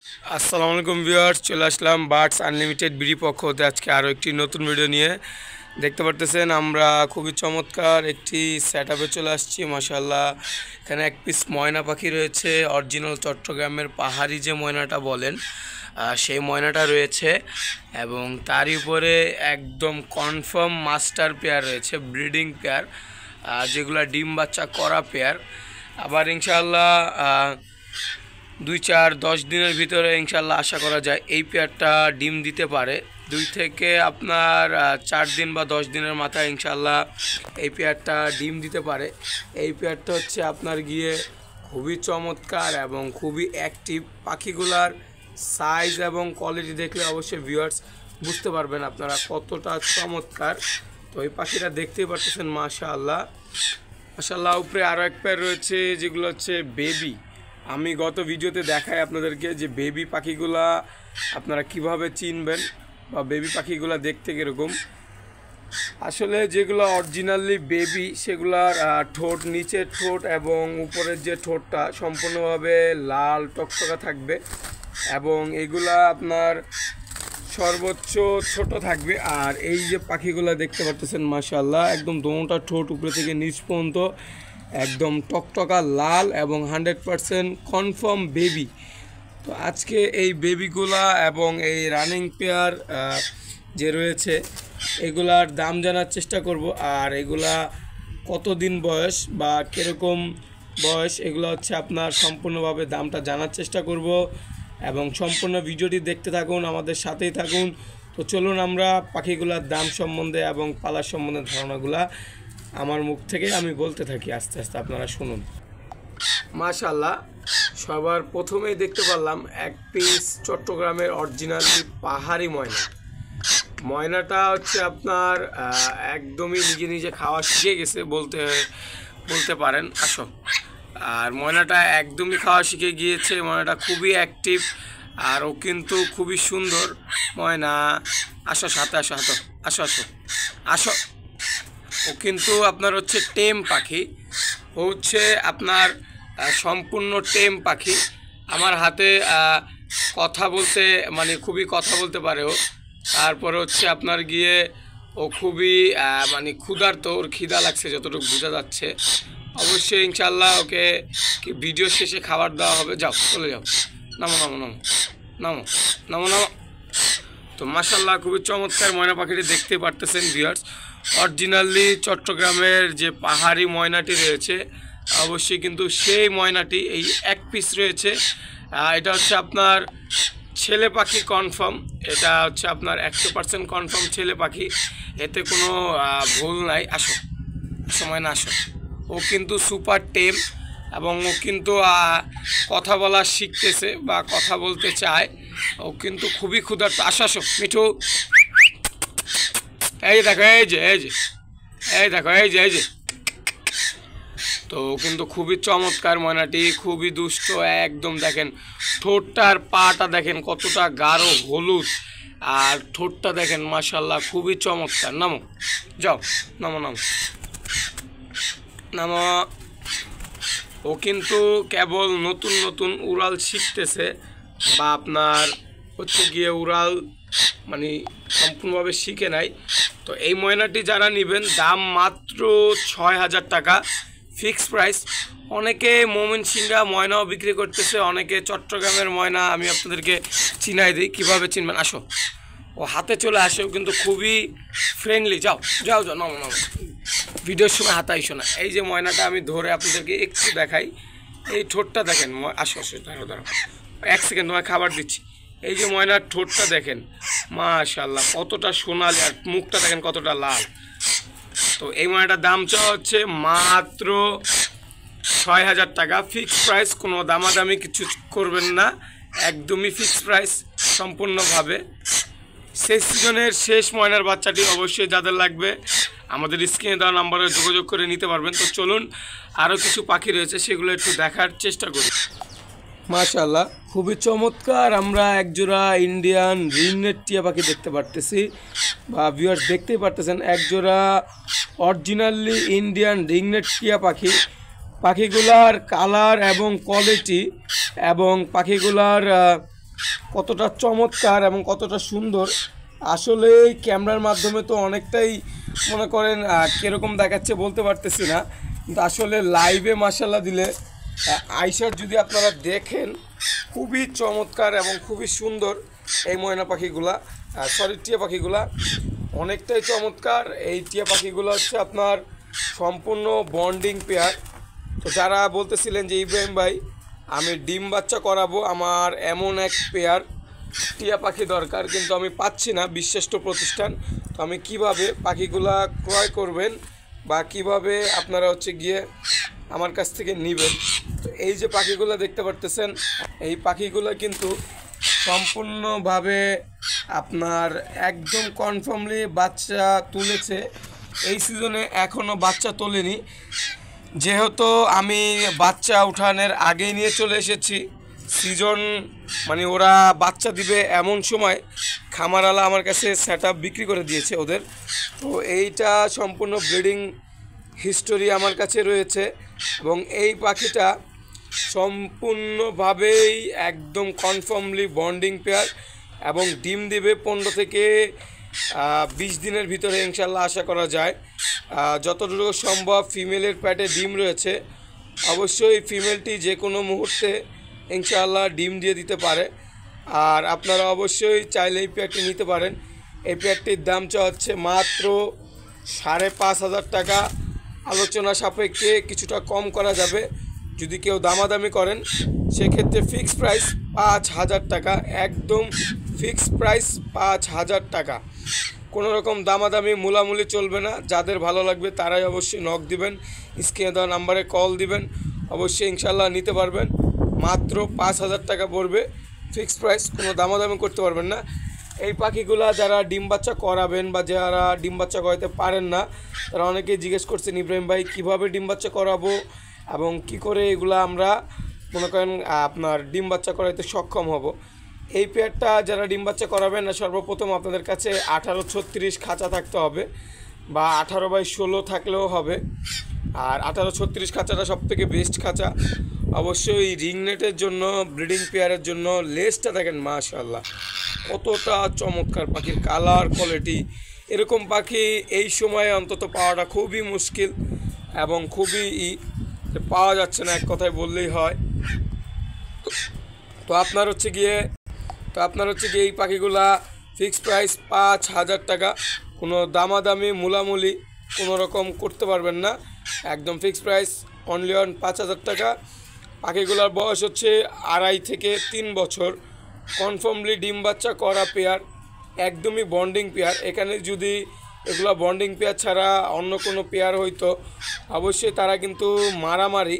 আসসালামু আলাইকুম ভিউয়ার্স, চলে আসলাম বার্ডস আনলিমিটেড বিডি পক্ষ হতে আজকে আরও একটি নতুন ভিডিও নিয়ে। দেখতে পারতেছেন আমরা খুবই চমৎকার একটি সেটআপে চলে আসছি। মাশাআল্লাহ, এখানে এক পিস ময়না পাখি রয়েছে, অরিজিনাল চট্টগ্রামের পাহাড়ি যে ময়নাটা বলেন সেই ময়নাটা রয়েছে, এবং তারই উপরে একদম কনফার্ম মাস্টার পেয়ার রয়েছে, ব্রিডিং পেয়ার, যেগুলো ডিম বাচ্চা করা পেয়ার। আবার ইনশাআল্লাহ 2-4-10 দিনের ভিতরে ইনশাল্লাহ আশা করা যায় এই পেয়ারটা ডিম দিতে পারে। 2 থেকে আপনার 4 দিন বা 10 দিনের মাথায় ইনশাল্লাহ এই পেয়ারটা ডিম দিতে পারে। এই পেয়ারটা হচ্ছে আপনার গিয়ে খুবই চমৎকার এবং খুবই অ্যাক্টিভ। পাখিগুলার সাইজ এবং কোয়ালিটি দেখলে অবশ্যই ভিউয়ার্স বুঝতে পারবেন আপনারা কতটা চমৎকার। তো এই পাখিটা দেখতেই পারতেছেন মাশাআল্লাহ। মাশাআল্লাহ, উপরে আরও এক পেয়ার রয়েছে যেগুলো হচ্ছে বেবি। আমি গত ভিডিওতে দেখাই আপনাদেরকে যে বেবি পাখিগুলা আপনারা কিভাবে চিনবেন বা বেবি পাখিগুলা দেখতে কীরকম। আসলে যেগুলো অরিজিনালি বেবি সেগুলার ঠোঁট, নিচের ঠোঁট এবং উপরের যে ঠোঁটটা সম্পূর্ণভাবে লাল টকটকা থাকবে, এবং এগুলা আপনার সর্বোচ্চ ছোট থাকবে। আর এই যে পাখিগুলা দেখতে পাচ্ছেন মাশাআল্লাহ, একদম দোনোটা ঠোঁট উপরে থেকে নিচ পর্যন্ত একদম টকটকা লাল এবং 100% কনফার্ম বেবি। তো আজকে এই বেবিগুলা এবং এই রানিং পেয়ার যে রয়েছে এগুলার দাম জানার চেষ্টা করব, আর এগুলা কতদিন বয়স বা কীরকম বয়স এগুলো হচ্ছে আপনার সম্পূর্ণভাবে দামটা জানার চেষ্টা করব, এবং সম্পূর্ণ ভিডিওটি দেখতে থাকুন, আমাদের সাথেই থাকুন। তো চলুন আমরা পাখিগুলার দাম সম্বন্ধে এবং পালার সম্বন্ধে ধারণাগুলা আমার মুখ থেকে আমি বলতে থাকি, আস্তে আস্তে আপনারা শুনুন। মাশাআল্লাহ, সবার প্রথমেই দেখতে পারলাম এক পিস চট্টগ্রামের অরিজিনালি পাহাড়ি ময়না। ময়নাটা হচ্ছে আপনার একদমই নিজে নিজে খাওয়া শিখে গেছে বলতে পারেন। আসো, আর ময়নাটা একদমই খাওয়া শিখে গিয়েছে। ময়নাটা খুবই অ্যাক্টিভ আর ও কিন্তু খুবই সুন্দর ময়না। আসো সাথে, আসো আসো আসো আসো আসো। ও কিন্তু আপনার হচ্ছে টেম পাখি, ও হচ্ছে আপনার সম্পূর্ণ টেম পাখি। আমার হাতে কথা বলতে মানে খুবই কথা বলতে পারে ও। তারপরে হচ্ছে আপনার গিয়ে ও খুবই মানে ক্ষুধার্ত, ওর খিদা লাগছে যতটুকু বোঝা যাচ্ছে। অবশ্যই ইনশাল্লাহ ওকে ভিডিও শেষে খাবার দেওয়া হবে। যাও, চলে যাও, নামো নামো নামো নামো নামো নামো। তো মাশাআল্লাহ, খুবই চমৎকার ময়না পাখিটি দেখতে পারতেছেন ভিউয়ার্স। অরিজিনালি চট্টগ্রামের যে পাহাড়ি ময়নাটি রয়েছে অবশ্যই কিন্তু সেই ময়নাটি এই এক পিস রয়েছে। এটা হচ্ছে আপনার ছেলে পাখি কনফার্ম, এটা হচ্ছে আপনার 100% কনফার্ম ছেলে পাখি, এতে কোনো ভুল নাই। আসো সময় না, আসো। ও কিন্তু সুপার টেম এবং ও কিন্তু কথা বলা শিখতেছে বা কথা বলতে চায়। ও কিন্তু খুবই ক্ষুধার্ত। আসো আসো মিঠু, এই দেখো, এই যে এই যে এই দেখো, এই যে এই যে। তো কিন্তু খুবই চমৎকার ময়নাটি, খুবই দুষ্ট একদম। দেখেন ঠোঁটটা আর পাটা দেখেন কতটা গাঢ় হলুদ, আর ঠোঁটটা দেখেন মাশাআল্লাহ খুবই চমৎকার। নামো, যাও, নামো নামো নামো। ও কিন্তু কেবল নতুন নতুন উড়াল শিখতেছে, বা আপনার হচ্ছে গিয়ে উড়াল মানে সম্পূর্ণভাবে শিখে নাই। তো এই ময়নাটি যারা নেবেন দাম মাত্র 6,000 টাকা, ফিক্সড প্রাইস। অনেকে ময়মনসিংহা ময়নাও বিক্রি করতেছে, অনেকে চট্টগ্রামের ময়না। আমি আপনাদেরকে চিনাই দিই কীভাবে চিনবেন। আসো, ও হাতে চলে আসেও কিন্তু খুবই ফ্রেন্ডলি। যাও যাও যাও, নামো নামো, ভিডিওর সময় হাতাইশো না। এই যে ময়নাটা আমি ধরে আপনাদেরকে একটু দেখাই, এই ঠোঁটটা দেখেন। আসো আসো, দাঁড়ো দাঁড়ো, 1 সেকেন্ড তোমায় খাবার দিচ্ছি। এই যে ময়নার ঠোঁটটা দেখেন মাশাআল্লাহ কতটা সোনালি, আর মুখটা দেখেন কতটা লাল। তো এই ময়নাটার দাম চাওয়া হচ্ছে মাত্র 6,000 টাকা, ফিক্সড প্রাইস। কোনো দামাদামি কিছু করবেন না, একদমই ফিক্সড প্রাইস সম্পূর্ণভাবে। শেষ সিজনের শেষ ময়নার বাচ্চাটি অবশ্যই যাদের লাগবে আমাদের স্ক্রিনে দেওয়া নাম্বারে যোগাযোগ করে নিতে পারবেন। তো চলুন আরও কিছু পাখি রয়েছে সেগুলো একটু দেখার চেষ্টা করি। মাশাআল্লাহ, খুবই চমৎকার। আমরা একজোড়া ইন্ডিয়ান রিংনেট টিয়া পাখি দেখতে পারতেছি, বা ভিউয়ার্স দেখতেই পারতেছেন একজোড়া অরিজিনালি ইন্ডিয়ান রিংনেট টিয়া পাখি। পাখিগুলার কালার এবং কোয়ালিটি এবং পাখিগুলার কতটা চমৎকার এবং কতটা সুন্দর। আসলে এই ক্যামেরার মাধ্যমে তো অনেকটাই মনে করেন কীরকম দেখাচ্ছে বলতে পারতেছি না, কিন্তু আসলে লাইভে মাশাআল্লাহ দিলে আইসার যদি আপনারা দেখেন খুবই চমৎকার এবং খুবই সুন্দর এই ময়না পাখিগুলা, সরি টিয়া পাখিগুলা অনেকটাই চমৎকার। এই টিয়া পাখিগুলো হচ্ছে আপনার সম্পূর্ণ বন্ডিং পেয়ার। তো যারা বলতেছিলেন যে ইব্রাহিম ভাই আমি ডিম বাচ্চা করাবো, আমার এমন এক পেয়ার টিয়া পাখি দরকার কিন্তু আমি পাচ্ছি না বিশ্বস্ত প্রতিষ্ঠান, তো আমি কিভাবে পাখিগুলা ক্রয় করবেন বা কিভাবে আপনারা হচ্ছে গিয়ে আমার কাছ থেকে নেবেন। তো এই যে পাখিগুলো দেখতে পারতেছেন, এই পাখিগুলো কিন্তু সম্পূর্ণভাবে আপনার একদম কনফার্মলি বাচ্চা তুলেছে। এই সিজনে এখনও বাচ্চা তোলেনি, যেহেতু আমি বাচ্চা উঠানোর আগেই নিয়ে চলে এসেছি। সিজন মানে ওরা বাচ্চা দিবে এমন সময় খামারওয়ালা আমার কাছে সেটআপ বিক্রি করে দিয়েছে ওদের। তো এইটা সম্পূর্ণ ব্রিডিং হিস্টোরি আমার কাছে রয়েছে এবং এই পাখিটা সম্পূর্ণভাবেই একদম কনফার্মলি বন্ডিং পেয়ার এবং ডিম দেবে 15 থেকে 20 দিনের ভিতরে ইনশাল্লাহ আশা করা যায়। যতটুকু সম্ভব ফিমেলের পেটে ডিম রয়েছে, অবশ্যই ফিমেলটি যে কোনো মুহূর্তে ইনশাআল্লাহ ডিম দিয়ে দিতে পারে। আর আপনারা অবশ্যই চাইলে এই পেয়ারটি নিতে পারেন। এই পেয়ারটির দাম হচ্ছে মাত্র 5,500 টাকা, আলোচনা সাপেক্ষে কিছুটা কম করা যাবে। যদি কেউ দামাদামি করেন সেক্ষেত্রে ফিক্সড প্রাইস 5,000 টাকা, একদম ফিক্সড প্রাইস 5,000 টাকা। কোনো রকম দামাদামি মূলামূলি চলবে না। যাদের ভালো লাগবে তারাই অবশ্যই নক দিবেন, স্ক্রিনে দেওয়া নাম্বারে কল দিবেন, অবশ্যই ইনশাল্লাহ নিতে পারবেন। মাত্র 5,000 টাকা পড়বে ফিক্সড প্রাইস, কোনো দামাদামি করতে পারবেন না। এই পাখিগুলা যারা ডিম বাচ্চা করাবেন বা যারা ডিম বাচ্চা করাতে পারেন না তারা অনেকেই জিজ্ঞেস করছেন ইব্রাহিম ভাই কীভাবে ডিম বাচ্চা করাবো এবং কি করে এগুলা আমরা মনে করেন আপনার ডিম বাচ্চা করাইতে সক্ষম হব। এই পেয়ারটা যারা ডিম বাচ্চা করাবেন না, সর্বপ্রথম আপনাদের কাছে 1836 খাঁচা থাকতে হবে বা 18/16 থাকলেও হবে। আর 1836 খাঁচাটা সবথেকে বেস্ট খাঁচা। অবশ্যই রিং নেটের জন্য, ব্রিডিং পেয়ারের জন্য লেজটা দেখেন মাশাআল্লাহ কতটা চমৎকার, পাখির কালার কোয়ালিটি। এরকম পাখি এই সময়ে অন্তত পাওয়াটা খুবই মুশকিল এবং খুবই পাওয়া যাচ্ছে না, এক কথায় বললেই হয়। তো আপনার হচ্ছে গিয়ে এই পাখিগুলা ফিক্সড প্রাইস 5,000 টাকা, কোনো দামাদামি মূলামূলি কোনো রকম করতে পারবেন না, একদম ফিক্সড প্রাইস অনলি অন 5,000 টাকা। পাখিগুলার বয়স হচ্ছে 2.5 থেকে 3 বছর, কনফার্মলি ডিম বাচ্চা করা পেয়ার, একদমই বন্ডিং পেয়ার। এখানে যদি এগুলো বন্ডিং পেয়ার ছাড়া অন্য কোনো পেয়ার হইতো অবশ্যই তারা কিন্তু মারামারি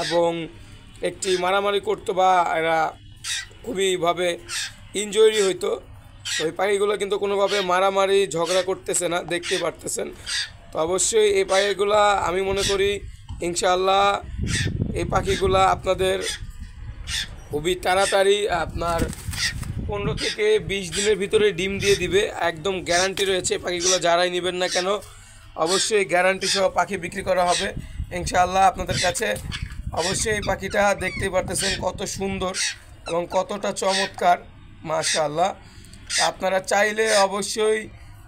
এবং একটি মারামারি করতো বা এরা খুবইভাবে ইনজয়রি হইতো। ওই পাখিগুলো কিন্তু কোনোভাবে মারামারি ঝগড়া করতেছে না, দেখতে পারতেছেন। তো অবশ্যই এই পাখিগুলা আমি মনে করি ইনশাআল্লাহ এই পাখিগুলা আপনাদের খুবই তাড়াতাড়ি আপনার 15 থেকে 20 দিনের ভিতরে ডিম দিয়ে দিবে, একদম গ্যারান্টি রয়েছে। পাখিগুলো যারাই নেবেন না কেন অবশ্যই গ্যারান্টি সহ পাখি বিক্রি করা হবে ইনশাআল্লাহ আপনাদের কাছে। অবশ্যই এই পাখিটা দেখতেই পারতেছেন কত সুন্দর এবং কতটা চমৎকার মাশাআল্লাহ। আপনারা চাইলে অবশ্যই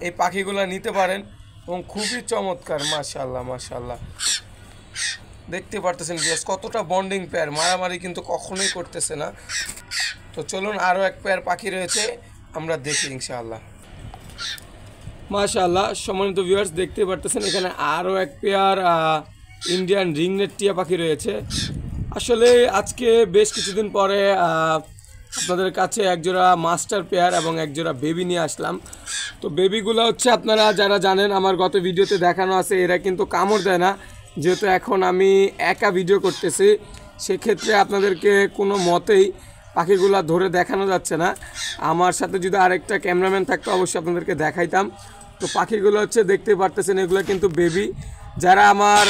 এই পাখিগুলো নিতে পারেন এবং খুবই চমৎকার মাশাআল্লাহ মাশাআল্লাহ। দেখতে পারতেছেন বিয়াস কতটা বন্ডিং পেয়ার, মারামারি কিন্তু কখনোই করতেছে না। তো চলুন আরও এক পেয়ার পাখি রয়েছে আমরা দেখি ইনশাআল্লাহ মাশাআল্লাহ। সম্মানিত ভিউয়ার্স দেখতে পারতেছেন এখানে আরও এক পেয়ার ইন্ডিয়ান রিংনেট টিয়া পাখি রয়েছে। আসলে আজকে বেশ কিছুদিন পরে আপনাদের কাছে একজোড়া মাস্টার পেয়ার এবং একজোড়া বেবি নিয়ে আসলাম। তো বেবিগুলো হচ্ছে আপনারা যারা জানেন আমার গত ভিডিওতে দেখানো আছে, এরা কিন্তু কামড় দেয় না। যেহেতু এখন আমি একা ভিডিও করতেছি সেক্ষেত্রে আপনাদেরকে কোনো মতেই পাখিগুলো ধরে দেখানো যাচ্ছে না। আমার সাথে যদি আরেকটা ক্যামেরাম্যান থাকতো অবশ্যই আপনাদেরকে দেখাইতাম। তো পাখিগুলো হচ্ছে দেখতে পারতেছেন এগুলো কিন্তু বেবি। যারা আমার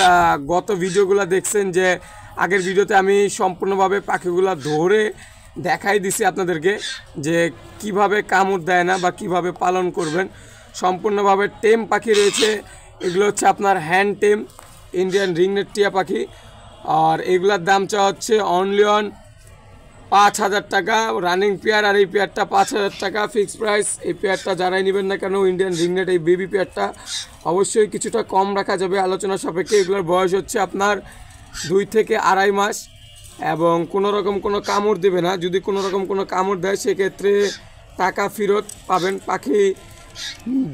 গত ভিডিওগুলো দেখছেন যে আগের ভিডিওতে আমি সম্পূর্ণভাবে পাখিগুলো ধরে দেখাই দিছি আপনাদেরকে যে কিভাবে কামড় দেয় না বা কিভাবে পালন করবেন। সম্পূর্ণভাবে টেম পাখি রয়েছে, এগুলো হচ্ছে আপনার হ্যান্ড টেম ইন্ডিয়ান রিংনেট টিয়া পাখি। আর এগুলার দাম হচ্ছে অনলি অন 5,000 টাকা রানিং পেয়ার, আর এই পেয়ারটা 5,000 টাকা ফিক্সড প্রাইস। এই পেয়ারটা যারাই নেবেন না কেন, ইন্ডিয়ান রিংনেট এই বেবি পেয়ারটা অবশ্যই কিছুটা কম রাখা যাবে আলোচনা সাপেক্ষে। এগুলোর বয়স হচ্ছে আপনার 2 থেকে 2.5 মাস, এবং কোনো রকম কোনো কামড় দেবে না। যদি কোনো রকম কোনো কামড় দেয় সেক্ষেত্রে টাকা ফেরত পাবেন। পাখি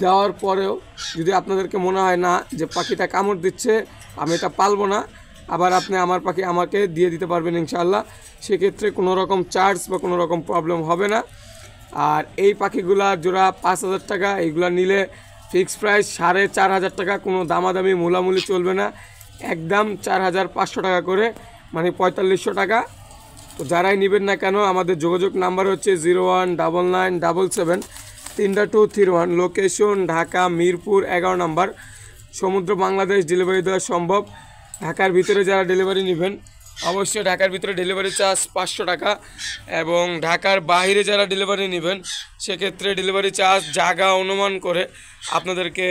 দেওয়ার পরেও যদি আপনাদেরকে মনে হয় না যে পাখিটা কামড় দিচ্ছে, আমি এটা পালবো না, আবার আপনি আমার পাখি আমাকে দিয়ে দিতে পারবেন ইনশাআল্লাহ। সেক্ষেত্রে কোনো রকম চার্জ বা কোনো রকম প্রবলেম হবে না। আর এই পাখিগুলা জোড়া 5,000 টাকা, এইগুলা নিলে ফিক্সড প্রাইস 4,500 টাকা, কোনো দামাদামি মূলামূলি চলবে না, একদম 4,500 টাকা করে, মানে 4,500 টাকা। তো যারাই নেবেন না কেন আমাদের যোগাযোগ নাম্বার হচ্ছে 0199773231, লোকেশন ঢাকা মিরপুর 11 নম্বর। সমুদ্র বাংলাদেশ ডেলিভারি দেওয়া সম্ভব। ঢাকার ভিতরে যারা ডেলিভারি নেবেন অবশ্যই ঢাকার ভিতরে ডেলিভারি চার্জ 500 টাকা, এবং ঢাকার বাইরে যারা ডেলিভারি নেবেন সেক্ষেত্রে ডেলিভারি চার্জ জায়গা অনুমান করে আপনাদেরকে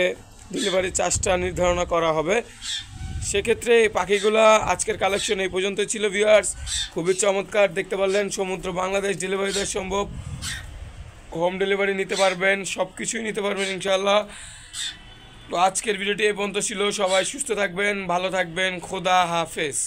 ডেলিভারি চার্জটা নির্ধারণ করা হবে। সেক্ষেত্রে এই পাখিগুলো আজকের কালেকশন এই পর্যন্ত ছিল ভিউয়ার্স। খুবই চমৎকার, দেখতে পারলেন সমুদ্র বাংলাদেশ ডেলিভারি দেওয়া সম্ভব, হোম ডেলিভারি নিতে পারবেন, সব কিছুই নিতে পারবেন ইনশাআল্লাহ। তো আজকের ভিডিওটি এই পর্যন্ত ছিল। সবাই সুস্থ থাকবেন, ভালো থাকবেন, খোদা হাফেজ।